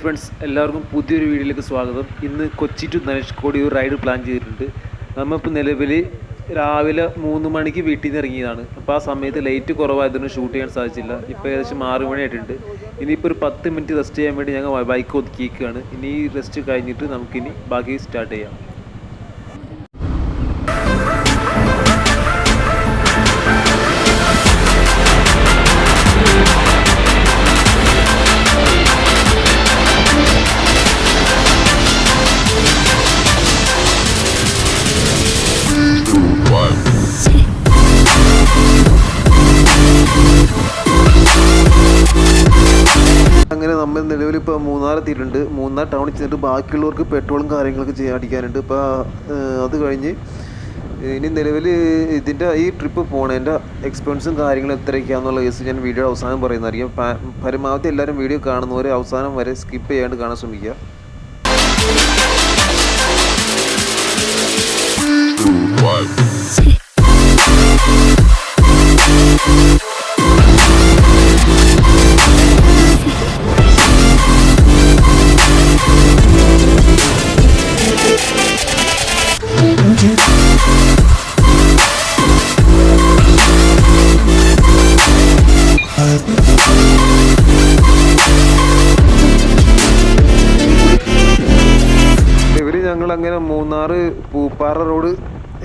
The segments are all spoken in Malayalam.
ഫ്രണ്ട്സ്, എല്ലാവർക്കും പുതിയൊരു വീഡിയോയിലേക്ക് സ്വാഗതം. ഇന്ന് കൊച്ചി ടു ധനുഷ്കോടി ഒരു റൈഡ് പ്ലാൻ ചെയ്തിട്ടുണ്ട്. നമ്മളിപ്പോൾ നിലവിൽ രാവിലെ 3 മണിക്ക് വീട്ടിൽ നിന്ന് ഇറങ്ങിയതാണ്. അപ്പോൾ ആ സമയത്ത് ലൈറ്റ് കുറവായതുകൊണ്ട് ഷൂട്ട് ചെയ്യാൻ സാധിച്ചില്ല. ഇപ്പോൾ ഏകദേശം 6 മണിയായിട്ടുണ്ട്. ഇനിയിപ്പോൾ ഒരു 10 മിനിറ്റ് റെസ്റ്റ് ചെയ്യാൻ വേണ്ടി ഞങ്ങൾ ബൈക്ക് ഒതുക്കിയിരിക്കുകയാണ്. ഇനി ഈ റെസ്റ്റ് കഴിഞ്ഞിട്ട് നമുക്കിനി ബാക്കി സ്റ്റാർട്ട് ചെയ്യാം. അങ്ങനെ നമ്മൾ നിലവിലിപ്പോൾ മൂന്നാർ എത്തിയിട്ടുണ്ട്. മൂന്നാർ ടൗണിൽ ചെന്നിട്ട് ബാക്കിയുള്ളവർക്ക് പെട്രോളും കാര്യങ്ങളൊക്കെ അടിക്കാനുണ്ട്. ഇപ്പോൾ അത് കഴിഞ്ഞ് ഇനി നിലവിൽ ഇതിൻ്റെ ഈ ട്രിപ്പ് പോണതിൻ്റെ എക്സ്പെൻസും കാര്യങ്ങളും എത്രയൊക്കെയാണെന്നുള്ള കേസ് ഞാൻ വീഡിയോ അവസാനം പറയുന്നതായിരിക്കും. പരമാവധി എല്ലാവരും വീഡിയോ കാണുന്നവരെ അവസാനം വരെ സ്കിപ്പ് ചെയ്യാണ്ട് കാണാൻ ശ്രമിക്കുക. ഞങ്ങളങ്ങനെ മൂന്നാർ പൂപ്പാറ റോഡ്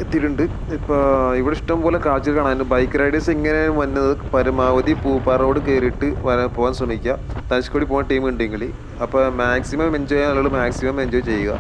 എത്തിയിട്ടുണ്ട്. ഇപ്പോൾ ഇവിടെ ഇഷ്ടം പോലെ കാഴ്ചകൾ കാണാനുണ്ട്. ബൈക്ക് റൈഡേഴ്സ് ഇങ്ങനെ വന്നത് പരമാവധി പൂപ്പാറ റോഡ് കയറിയിട്ട് പോകാൻ ശ്രമിക്കുക. ധനുഷ്കോടി പോകുന്ന ടീം ഉണ്ടെങ്കിൽ. അപ്പോൾ മാക്സിമം എൻജോയ് ചെയ്യാൻ ആളുകൾ മാക്സിമം എൻജോയ് ചെയ്യുക.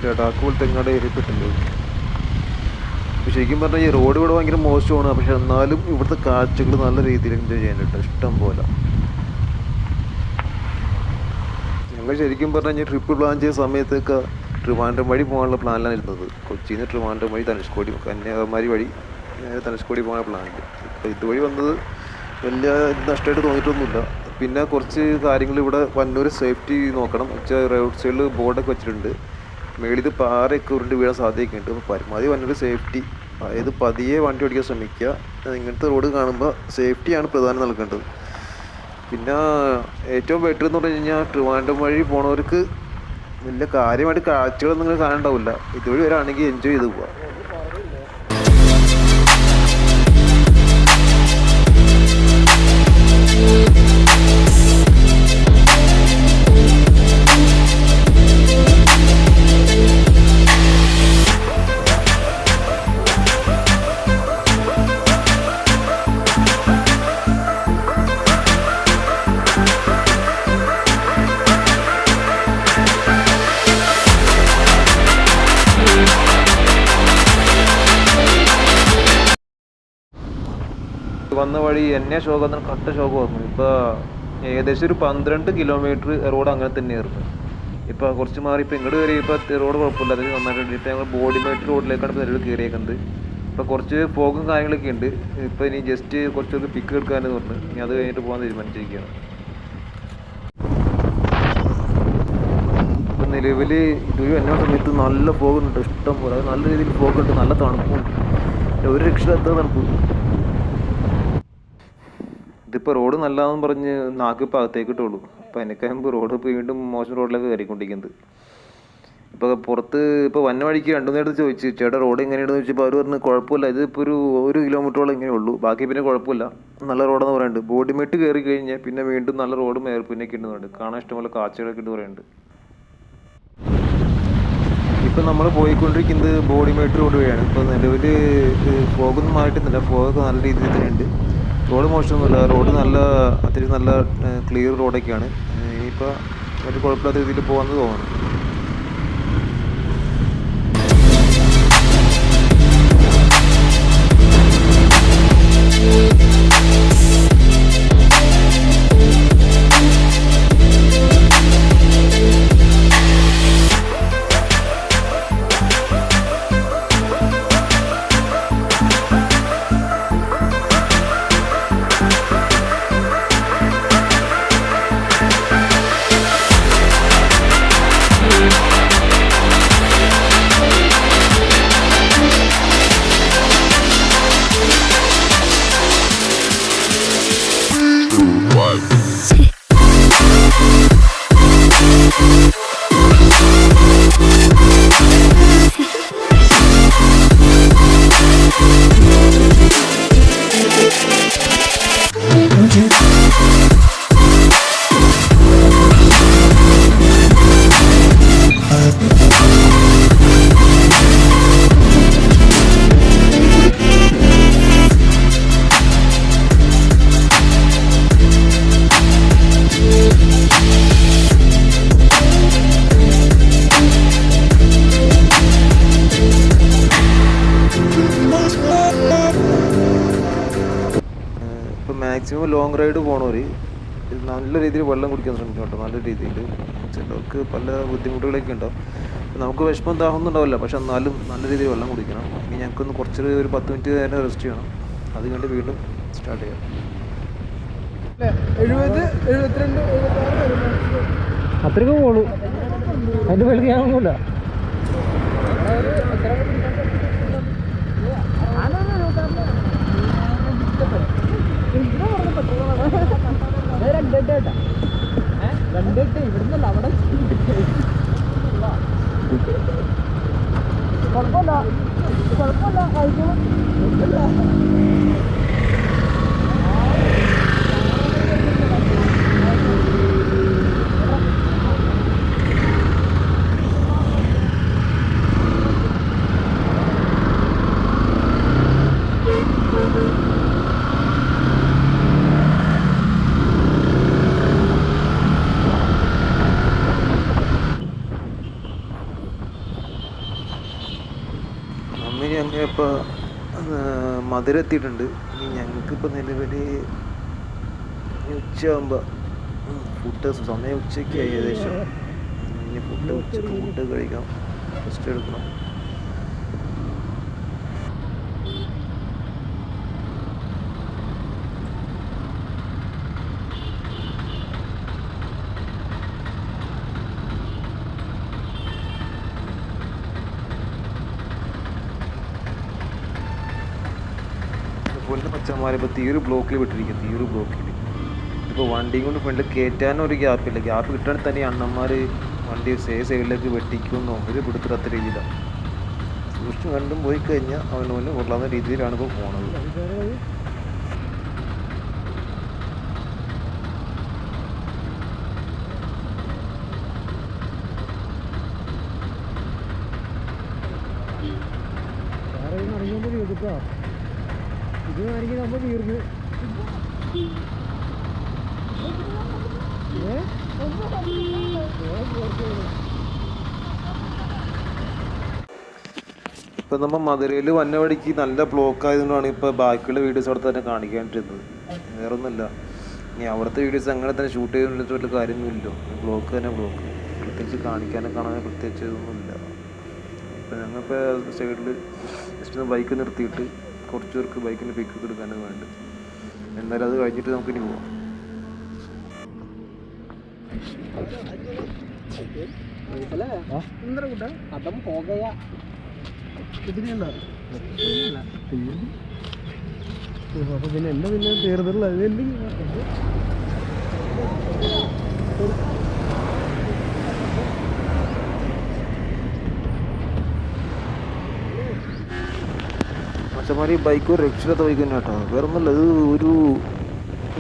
ലഡാക്ക് പോലത്തെ എങ്ങാണ്ട് ഏരിയപ്പെട്ടുണ്ട്. ശരിക്കും പറഞ്ഞാൽ ഈ റോഡ് ഇവിടെ ഭയങ്കര മോശമാണ്. പക്ഷെ എന്നാലും ഇവിടുത്തെ കാഴ്ചകൾ നല്ല രീതിയിൽ എൻജോയ് ചെയ്യാനായിട്ട് ഇഷ്ടം പോലെ. ഞങ്ങൾ ശരിക്കും പറഞ്ഞാൽ ട്രിപ്പ് പ്ലാൻ ചെയ്ത സമയത്തൊക്കെ ട്രിവാൻഡ്രം വഴി പോകാനുള്ള പ്ലാനിലാണ് ഇരുന്നത്. കൊച്ചിയിൽ നിന്ന് ട്രിവാൻഡ്രം വഴി ധനുഷ്കോടി, കന്യാകുമാരി വഴി ധനുഷ്കോടി പോകാനുള്ള പ്ലാനിൽ. ഇപ്പോൾ ഇതുവഴി വന്നത് വലിയ നഷ്ടമായിട്ട് തോന്നിയിട്ടൊന്നുമില്ല. പിന്നെ കുറച്ച് കാര്യങ്ങൾ ഇവിടെ വന്നൊരു സേഫ്റ്റി നോക്കണം. വെച്ചാൽ റോഡ് സൈഡിൽ ബോർഡൊക്കെ വെച്ചിട്ടുണ്ട്. മേളിൽ പാറയൊക്കെ ഉരുണ്ട് വീഴാൻ സാധ്യതയൊക്കെ ഉണ്ട്. അപ്പോൾ പരമാവധി വന്നൊരു സേഫ്റ്റി, അതായത് പതിയെ വണ്ടി ഓടിക്കാൻ ശ്രമിക്കുക. ഇങ്ങനത്തെ റോഡ് കാണുമ്പോൾ സേഫ്റ്റിയാണ് പ്രധാനം നൽകേണ്ടത്. പിന്നെ ഏറ്റവും ബെറ്റർ എന്ന് പറഞ്ഞു കഴിഞ്ഞാൽ ട്രിവാൻഡ്രം വഴി പോണവർക്ക് വലിയ കാര്യമായിട്ട് കാഴ്ചകളൊന്നും ഇങ്ങനെ കാണണ്ടാവില്ല. ഇതുവഴി വരാണെങ്കിൽ എൻജോയ് ചെയ്ത് പോവാം. വന്ന വഴി എന്നെ ശോകം കട്ട ശോകം വന്നു. ഇപ്പോൾ ഏകദേശം ഒരു 12 കിലോമീറ്റർ റോഡ് അങ്ങനെ തന്നെയായിരുന്നു. ഇപ്പോൾ കുറച്ച് മാറി ഇപ്പോൾ ഇങ്ങോട്ട് കയറി ഇപ്പോൾ റോഡ് കുഴപ്പമില്ല, അത് നന്നായിട്ടുണ്ട്. ഇപ്പോൾ ഞങ്ങൾ ബോഡിമേട്ട് റോഡിലേക്കാണ് ഇപ്പോൾ നിലവിൽ കയറിയേക്കുന്നത്. ഇപ്പോൾ കുറച്ച് ഫോഗും കാര്യങ്ങളൊക്കെ ഉണ്ട്. ഇപ്പോൾ ഇനി ജസ്റ്റ് കുറച്ചൊക്കെ പിക്ക് എടുക്കാമെന്ന് പറഞ്ഞു. ഇനി അത് കഴിഞ്ഞിട്ട് പോകാൻ തീരുമാനിച്ചിരിക്കുകയാണ്. ഇപ്പം നിലവിൽ ഇതൊരു എന്ന സമയത്ത് നല്ല ഫോഗുണ്ട്, ഇഷ്ടം പോലെ. അത് നല്ല രീതിയിൽ ഫോഗുണ്ട്, നല്ല തണുപ്പുണ്ട്, ഒരു രക്ഷയില്ലാത്ത തണുപ്പ്. ഇതിപ്പോൾ റോഡ് നല്ലതാണെന്ന് പറഞ്ഞ് നാക്കിപ്പോൾ അകത്തേക്ക് ഇട്ടുള്ളൂ. അപ്പോൾ എനിക്കാകുമ്പോൾ റോഡ് ഇപ്പോൾ വീണ്ടും മോശം റോഡിലേക്ക് കയറിക്കൊണ്ടിരിക്കുന്നത്. ഇപ്പോൾ പുറത്ത് ഇപ്പോൾ വന്ന വഴിക്ക് 2 നേരത്ത് ചോദിച്ചു, ചേട്ടാ റോഡ് എങ്ങനെയാണെന്ന് ചോദിച്ചപ്പോൾ അവർ പറഞ്ഞു കുഴപ്പമില്ല, ഇതിപ്പോൾ ഒരു കിലോമീറ്ററോളം ഇങ്ങനെ ഉള്ളൂ, ബാക്കി പിന്നെ കുഴപ്പമില്ല, നല്ല റോഡെന്ന് പറയുന്നുണ്ട്. ബോഡിമേട്ട് കയറി കഴിഞ്ഞാൽ പിന്നെ വീണ്ടും നല്ല റോഡും എയർപിന്നൊക്കെ ഉണ്ടെന്നുണ്ട്. കാണാൻ ഇഷ്ടംപോലെ കാഴ്ചകളൊക്കെ ഉണ്ട് പറയുന്നുണ്ട്. ഇപ്പം നമ്മൾ പോയിക്കൊണ്ടിരിക്കുന്നത് ബോഡിമേട്ട് റോഡ് വഴിയാണ്. ഇപ്പോൾ നിലവിൽ ഫോഗൊന്നും മാറിയിട്ടില്ല, ഫോഗൊക്കെ നല്ല രീതിയിൽ തന്നെ ഉണ്ട്. റോഡ് മോശമൊന്നുമില്ല, റോഡ് നല്ല അത്യാവശ്യം നല്ല ക്ലിയർ റോഡൊക്കെയാണ്. ഇനിയിപ്പോൾ ഒരു കുഴപ്പമില്ലാത്ത രീതിയിൽ പോകാമെന്ന് തോന്നുന്നു. മാക്സിമം ലോങ് റൈഡ് പോകണവർ നല്ല രീതിയിൽ വെള്ളം കുടിക്കാൻ ശ്രമിക്കണം കേട്ടോ. നല്ല രീതിയിൽ ചിലർക്ക് പല ബുദ്ധിമുട്ടുകളൊക്കെ ഉണ്ടാവും. നമുക്ക് വിഷമം ദാഹമൊന്നും ഉണ്ടാവില്ല, പക്ഷെ എന്നാലും നല്ല രീതിയിൽ വെള്ളം കുടിക്കണം. ഇനി ഞങ്ങൾക്കൊന്ന് കുറച്ചൊരു 10 മിനിറ്റ് നേരം റെസ്റ്റ് ചെയ്യണം. അത് കഴിഞ്ഞിട്ട് വീണ്ടും സ്റ്റാർട്ട് ചെയ്യാം. 70, 72, 76 അത്രയ്ക്ക് പോളൂ. അതിൻ്റെ വെളിക്ക് ഞാൻ ഒന്നുമില്ല. രണ്ടിട്ട് ഇവിടുന്നല്ല അവിടെ കുഴപ്പമില്ല കഴിക്കണം. അങ്ങനെ ഇപ്പോൾ മധുര എത്തിയിട്ടുണ്ട്. ഇനി ഞങ്ങൾക്കിപ്പോൾ നിലവിൽ ഉച്ചയാകുമ്പോൾ ഫുഡ് സമയം ഉച്ചയ്ക്ക് ഏകദേശം. ഇനി ഉച്ചയ്ക്ക് ഫുഡ് കഴിക്കാം, റെസ്റ്റ് എടുക്കണം. പൊന്നു പച്ചമാരിപ്പോൾ തീരു ബ്ലോക്കിൽ വിട്ടിരിക്കും, തീരു ബ്ലോക്കിൽ. ഇപ്പോൾ വണ്ടിയും കൊണ്ട് ഫ്രണ്ടിൽ കയറ്റാനും ഒരു ഗ്യാപ്പില്ല. ഗ്യാപ്പ് കിട്ടുകയാണെങ്കിൽ തന്നെ അണ്ണന്മാർ വണ്ടി സൈഡിലേക്ക് വെട്ടിക്കുന്നോ ഒരു പിടുത്തിടാത്ത രീതിയിലാണ്. സൂക്ഷിച്ചും കണ്ടും പോയി കഴിഞ്ഞാൽ അവന് പോലെ കൊള്ളാവുന്ന രീതിയിലാണ് ഇപ്പോൾ പോണത്. ഇത് ആണെങ്കിൽ നമ്മൾ തീർന്ന് ഇപ്പം നമ്മൾ മധുരയിൽ വന്ന വഴിക്ക് നല്ല ബ്ലോക്ക് ആയതുകൊണ്ടാണ് ഇപ്പോൾ ബാക്കിയുള്ള വീഡിയോസ് അവിടെ തന്നെ കാണിക്കാണ്ടിരുന്നത്. വേറെ ഒന്നുമില്ല. ഇനി അവിടുത്തെ വീഡിയോസ് അങ്ങനെ തന്നെ ഷൂട്ട് ചെയ്തിട്ട് വലിയ കാര്യമൊന്നുമില്ലല്ലോ. ബ്ലോക്ക് തന്നെ ബ്ലോക്ക്. പ്രത്യേകിച്ച് കാണിക്കാനും കാണാനും പ്രത്യേകിച്ച് ഇതൊന്നുമില്ല. ഇപ്പം ഞങ്ങളിപ്പോൾ സൈഡിൽ ജസ്റ്റ് ഒന്ന് ബൈക്ക് നിർത്തിയിട്ട് കുറച്ച് പേർക്ക് ബൈക്കിന് പിക്ക് എടുക്കാനാണ് വേണ്ടത്. എന്നാലും അത് കഴിഞ്ഞിട്ട് നമുക്കിനി പോവാം. അതും പോകയാ അപ്പൊ പിന്നെ എന്റെ പിന്നെ തീർന്നില്ല. അത് മച്ചന്മാർ ഈ ബൈക്ക് ഒരു രക്ഷയില്ലാത്ത ബൈക്ക് തന്നെ കേട്ടോ. വേറെ ഒന്നുമില്ല, ഇത് ഒരു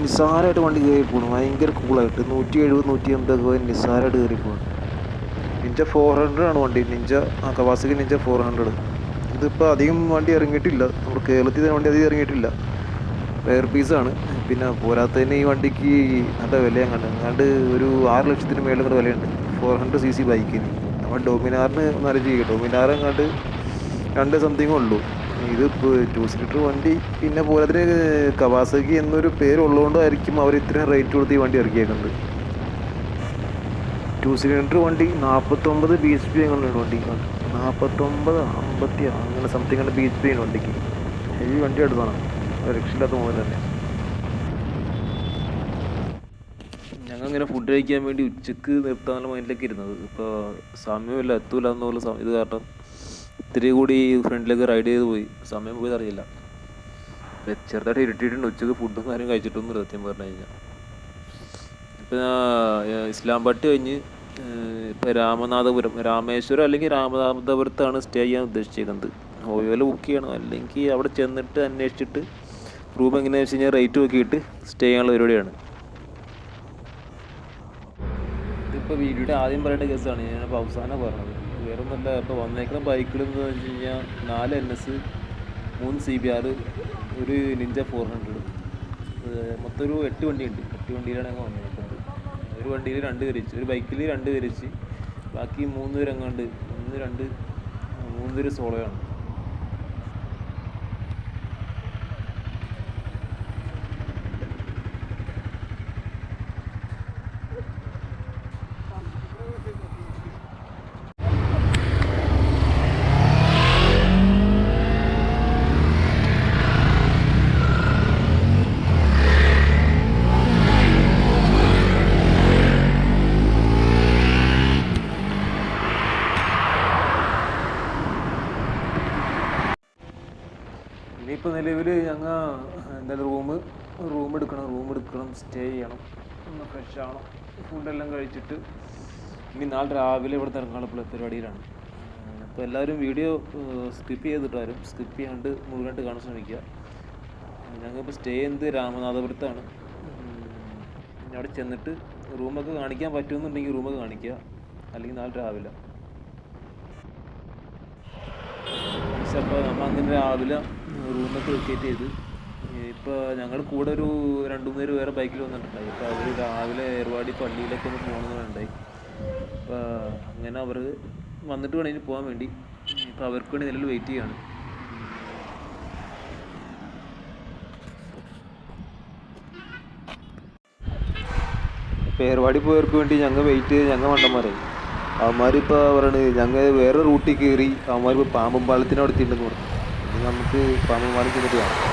നിസ്സാരമായിട്ട് വണ്ടി കയറി പോകണം. ഭയങ്കര കൂളായിട്ട് 170 180 നിസ്സാരമായിട്ട് കയറി പോകണം. നിഞ്ച 400 ആണ് വണ്ടി. കവാസക്കി നിഞ്ച 400. ഇതിപ്പോൾ അധികം വണ്ടി ഇറങ്ങിയിട്ടില്ല. നമ്മുടെ കേരളത്തിൽ തന്നെ വണ്ടി അധികം ഇറങ്ങിയിട്ടില്ല. റെയർ പീസാണ്. പിന്നെ പോരാത്തതിന് ഈ വണ്ടിക്ക് നല്ല വിലയും കണ്ട് ഒരു 6 ലക്ഷത്തിന് മേളിൽ കൂടെ വിലയുണ്ട് 400cc ബൈക്കിന്. നമ്മൾ ഡൊമിനാറിന് ഒന്ന് അലജ് ചെയ്യുക. ഡൊമിനാർ എങ്ങാണ്ട് 2 സംതിങ് ഉള്ളൂ. ഇതിപ്പോൾ 2 സീറ്റർ വണ്ടി. പിന്നെ പോരാത്തിന് കവാസക്കി എന്നൊരു പേരുള്ളതുകൊണ്ടായിരിക്കും അവർ ഇത്രയും റേറ്റ് കൊടുത്ത് ഈ വണ്ടി ഇറക്കിയേക്കുന്നത്. 2 സിലിണ്ടർ വണ്ടി 49 bhp എങ്ങനെയുണ്ട് വണ്ടി. 49 50 അങ്ങനെ സംതിങ് ആണ് bhp ആണ് വണ്ടിക്ക്. ഈ വണ്ടി അടുത്താണ് രക്ഷയില്ലാത്ത മോഡൽ തന്നെ. ഞങ്ങൾ ഇങ്ങനെ ഫുഡ് കഴിക്കാൻ വേണ്ടി ഉച്ചക്ക് നിർത്താനുള്ള മൈൻഡിലേക്ക് ഇരുന്നത്. ഇപ്പോൾ സമയമില്ല, എത്തൂല എന്നുള്ള ഇത് കാരണം ഇത്തിരി കൂടി ഫ്രണ്ടിലേക്ക് റൈഡ് ചെയ്ത് പോയി. സമയം പോയത് അറിയില്ല. ചെറുതായിട്ട് ഇരുട്ടിയിട്ടുണ്ട്. ഉച്ചക്ക് ഫുഡും കാര്യം കഴിച്ചിട്ടൊന്നും സത്യം പറഞ്ഞു കഴിഞ്ഞാൽ. ഇപ്പം ഇസ്ലാംപട്ടി കഴിഞ്ഞ് ഇപ്പോൾ രാമനാഥപുരം, രാമേശ്വരം അല്ലെങ്കിൽ രാമനാഥപുരത്താണ് സ്റ്റേ ചെയ്യാൻ ഉദ്ദേശിച്ചിരിക്കുന്നത്. ഓയോയിൽ ബുക്ക് ചെയ്യണം, അല്ലെങ്കിൽ അവിടെ ചെന്നിട്ട് അന്വേഷിച്ചിട്ട് റൂം എങ്ങനെയാണെന്ന് വെച്ച് കഴിഞ്ഞാൽ റേറ്റ് നോക്കിയിട്ട് സ്റ്റേ ചെയ്യാനുള്ള പരിപാടിയാണ്. ഇതിപ്പോൾ വീഡിയോയുടെ ആദ്യം പറയേണ്ട കേസാണ് ഞാനിപ്പോൾ അവസാനം പറഞ്ഞത്. വേറെ ഒന്നുമല്ല, ഇപ്പോൾ വന്നേക്കുന്ന ബൈക്കുകളെന്ന് വെച്ച് കഴിഞ്ഞാൽ 4 NS, 3 CBR, ഒരു നിഞ്ച 400. മൊത്തം ഒരു 8 വണ്ടിയുണ്ട്. 8 വണ്ടിയിലാണ് ഞങ്ങൾ വന്നേക്കുന്നത്. ഒരു വണ്ടിയിൽ 2 പേര് വെച്ച്, ഒരു ബൈക്കിൽ 2 പേര് വെച്ച്, ബാക്കി 3 പേര് എങ്ങാണ്ട് 1 2 3 പേര് സോളോയാണ്. ഇനിയിപ്പോൾ നിലവിൽ ഞങ്ങൾ എന്തായാലും റൂം എടുക്കണം, സ്റ്റേ ചെയ്യണം, ഒന്ന് ഫ്രഷ് ആവണം, ഫുഡെല്ലാം കഴിച്ചിട്ട് ഇനി നാളെ രാവിലെ ഇവിടെ ഇറങ്ങാനുള്ള പരിപാടിയിലാണ്. അപ്പോൾ എല്ലാവരും വീഡിയോ സ്കിപ്പ് ചെയ്തിട്ടാരും സ്കിപ്പ് ചെയ്യാണ്ട് മുഴുവനായിട്ട് കാണാൻ ശ്രമിക്കുക. ഞങ്ങളിപ്പോൾ സ്റ്റേ ചെയ്യുന്നത് രാമനാഥപുരത്താണ്. അവിടെ ചെന്നിട്ട് റൂമൊക്കെ കാണിക്കാൻ പറ്റുമെന്നുണ്ടെങ്കിൽ റൂമൊക്കെ കാണിക്കുക, അല്ലെങ്കിൽ നാളെ രാവിലെ. അപ്പോൾ നമ്മൾ അങ്ങനെ രാവിലെ റൂമൊക്കെ വെക്കേറ്റ് ചെയ്ത് ഇപ്പോൾ ഞങ്ങളുടെ കൂടെ ഒരു 2-3 പേര് വേറെ ബൈക്കിൽ വന്നിട്ടുണ്ടായി. അപ്പോൾ അവർ രാവിലെ ഏർവാടി പള്ളിയിലൊക്കെ ഒന്ന് പോകണമെന്നുണ്ടായി. അപ്പോൾ അങ്ങനെ അവർ വന്നിട്ട് വേണം ഇനി പോകാൻ വേണ്ടി. ഇപ്പോൾ അവർക്ക് വേണ്ടി നിലവിൽ വെയിറ്റ് ചെയ്യാണ്. ഇപ്പോൾ ഏർവാടി പോയവർക്ക് വേണ്ടി ഞങ്ങൾ വെയിറ്റ് ചെയ്ത് ഞങ്ങൾ മണ്ടന്മാരായി. അവന്മാരിപ്പോൾ പറയണത് ഞങ്ങൾ വേറെ റൂട്ടിൽ കയറി അവന്മാരിപ്പോൾ പാമ്പും പാലത്തിന് അവിടെ എത്തിയിട്ടുണ്ടെന്ന് പറഞ്ഞു. ഇനി നമുക്ക് പാമ്പും പാലം ചെന്നിട്ട് കാണാം.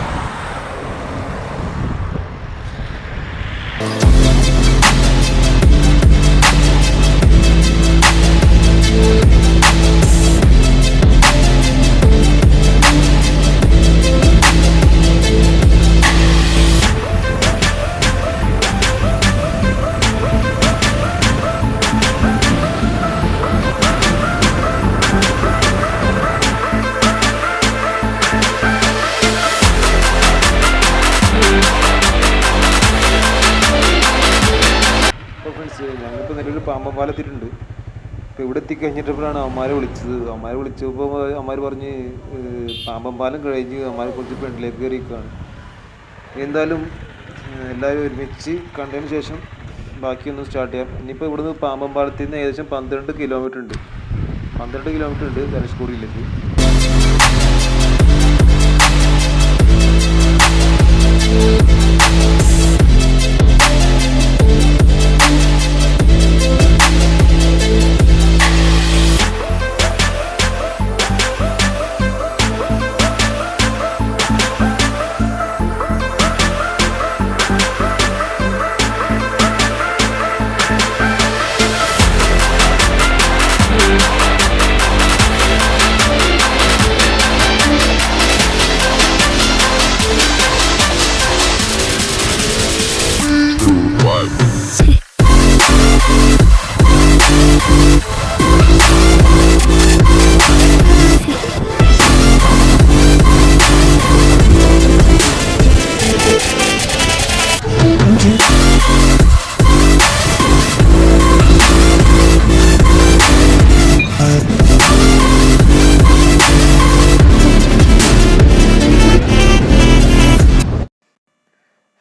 ഞങ്ങളിപ്പോൾ നിലവിൽ പാമ്പമ്പാലത്തിട്ടുണ്ട്. ഇപ്പോൾ ഇവിടെ എത്തിക്കഴിഞ്ഞിട്ടപ്പോഴാണ് അവന്മാരെ വിളിച്ചപ്പോൾ അവന്മാർ പറഞ്ഞ് പാമ്പമ്പാലം കഴിഞ്ഞ് അവന്മാരെ കുറച്ച് ഫ്രണ്ടിലേക്ക് കയറിയിരിക്കുകയാണ്. എന്തായാലും എല്ലാവരും ഒരുമിച്ച് കണ്ടതിന് ശേഷം ബാക്കിയൊന്ന് സ്റ്റാർട്ട് ചെയ്യാം. ഇനിയിപ്പോൾ ഇവിടുന്ന് പാമ്പമ്പാലത്തിൽ നിന്ന് ഏകദേശം 12 കിലോമീറ്റർ ഉണ്ട് ധനുഷ്കോടിയിലേക്ക്.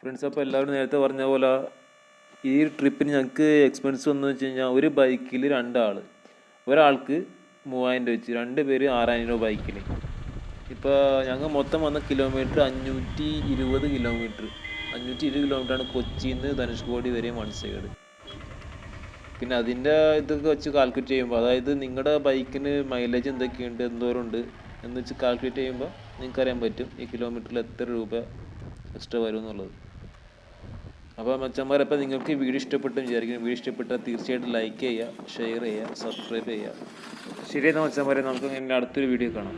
ഫ്രണ്ട്സ്, അപ്പോൾ എല്ലാവരും നേരത്തെ പറഞ്ഞ പോലെ ഈ ട്രിപ്പിന് ഞങ്ങൾക്ക് എക്സ്പെൻസ് വന്നു വെച്ച് കഴിഞ്ഞാൽ ഒരു ബൈക്കിൽ 2 ആൾ, ഒരാൾക്ക് 3000 വെച്ച്, 2 പേര് 6000 രൂപ ബൈക്കിൽ. ഇപ്പോൾ ഞങ്ങൾ മൊത്തം വന്ന കിലോമീറ്റർ 520 കിലോമീറ്റർ. 520 കിലോമീറ്ററാണ് കൊച്ചിയിൽ നിന്ന് ധനുഷ്കോടി വരെ വൺ സൈഡ്. പിന്നെ അതിൻ്റെ ഇതൊക്കെ വെച്ച് കാൽക്കുലേറ്റ് ചെയ്യുമ്പോൾ, അതായത് നിങ്ങളുടെ ബൈക്കിന് മൈലേജ് എന്തൊക്കെയുണ്ട്, എന്തോരമുണ്ട് എന്ന് വെച്ച് കാൽക്കുലേറ്റ് ചെയ്യുമ്പോൾ നിങ്ങൾക്കറിയാൻ പറ്റും ഈ കിലോമീറ്ററിൽ എത്ര രൂപ എക്സ്ട്രാ വരും എന്നുള്ളത്. അപ്പോൾ മച്ചന്മാരപ്പോൾ നിങ്ങൾക്ക് ഈ വീഡിയോ ഇഷ്ടപ്പെട്ടു വിചാരിക്കുന്നു. വീഡിയോ ഇഷ്ടപ്പെട്ടാൽ തീർച്ചയായിട്ടും ലൈക്ക് ചെയ്യുക, ഷെയർ ചെയ്യുക, സബ്സ്ക്രൈബ് ചെയ്യുക. ശരി എന്നാൽ മച്ചന്മാരെ, നമുക്ക് ഇങ്ങനെ അടുത്തൊരു വീഡിയോ കാണാം.